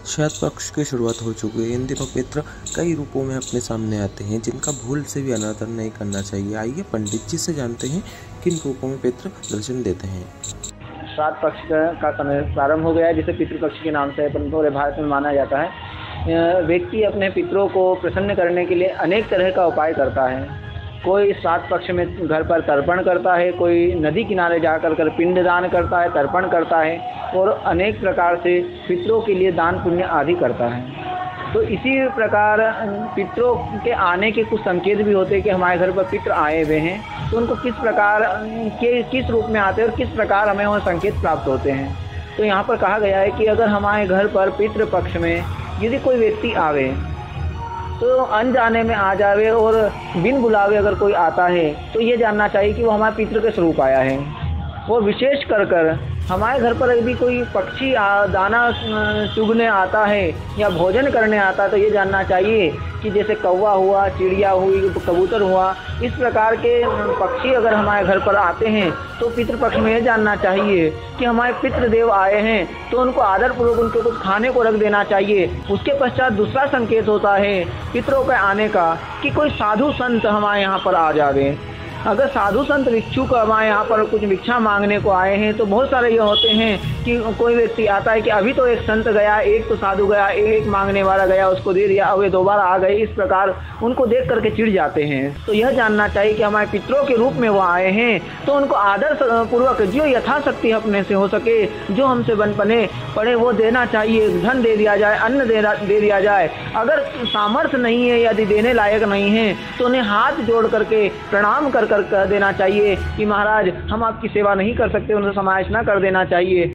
श्राद्ध पक्ष की शुरुआत हो चुकी है। इन दिनों पितृ कई रूपों में अपने सामने आते हैं जिनका भूल से भी अनादर नहीं करना चाहिए। आइए पंडित जी से जानते हैं किन रूपों में पितृ दर्शन देते हैं। श्राद्ध पक्ष का समय प्रारंभ हो गया है, जिसे पितृपक्ष के नाम से पूरे भारत में माना जाता है। व्यक्ति अपने पितरों को प्रसन्न करने के लिए अनेक तरह का उपाय करता है। कोई श्राद्ध पक्ष में घर पर तर्पण करता है, कोई नदी किनारे जाकर पिंडदान करता है, तर्पण करता है और अनेक प्रकार से पितरों के लिए दान पुण्य आदि करता है। तो इसी प्रकार पितरों के आने के कुछ संकेत भी होते हैं कि हमारे घर पर पितर आए हुए हैं, तो उनको किस प्रकार के किस रूप में आते हैं और किस प्रकार हमें वह संकेत प्राप्त होते हैं। तो यहाँ पर कहा गया है कि अगर हमारे घर पर पितृ पक्ष में यदि कोई व्यक्ति आवे तो अनजाने में आ जावे और बिन बुलावे अगर कोई आता है तो ये जानना चाहिए कि वो हमारे पितृ के स्वरूप आया है। वो विशेष कर हमारे घर पर यदि कोई पक्षी दाना चुगने आता है या भोजन करने आता है तो ये जानना चाहिए कि जैसे कौवा हुआ, चिड़िया हुई, कबूतर हुआ, इस प्रकार के पक्षी अगर हमारे घर पर आते हैं तो पितृपक्ष में ये जानना चाहिए कि हमारे पितृदेव आए हैं, तो उनको आदरपूर्वक उनको कुछ खाने को रख देना चाहिए। उसके पश्चात दूसरा संकेत होता है पितरों के आने का कि कोई साधु संत हमारे यहाँ पर आ जावे। अगर साधु संत भिक्षुक हमारे यहाँ पर कुछ भिक्षा मांगने को आए हैं तो बहुत सारे ये होते हैं कि कोई व्यक्ति आता है कि अभी तो एक संत गया, एक तो साधु गया, एक मांगने वाला गया, उसको दे दिया, अब ये दोबारा आ गए। इस प्रकार उनको देख करके चिढ़ जाते हैं। तो यह जानना चाहिए कि हमारे पितरों के रूप में वो आए हैं तो उनको आदर पूर्वक जो यथाशक्ति अपने से हो सके, जो हमसे बन पने पड़े वो देना चाहिए। धन दे दिया जाए, अन्न दे दिया जाए। अगर सामर्थ्य नहीं है, यदि देने लायक नहीं है तो उन्हें हाथ जोड़ करके प्रणाम कर देना चाहिए कि महाराज हम आपकी सेवा नहीं कर सकते, उन्हें समावेश न कर देना चाहिए।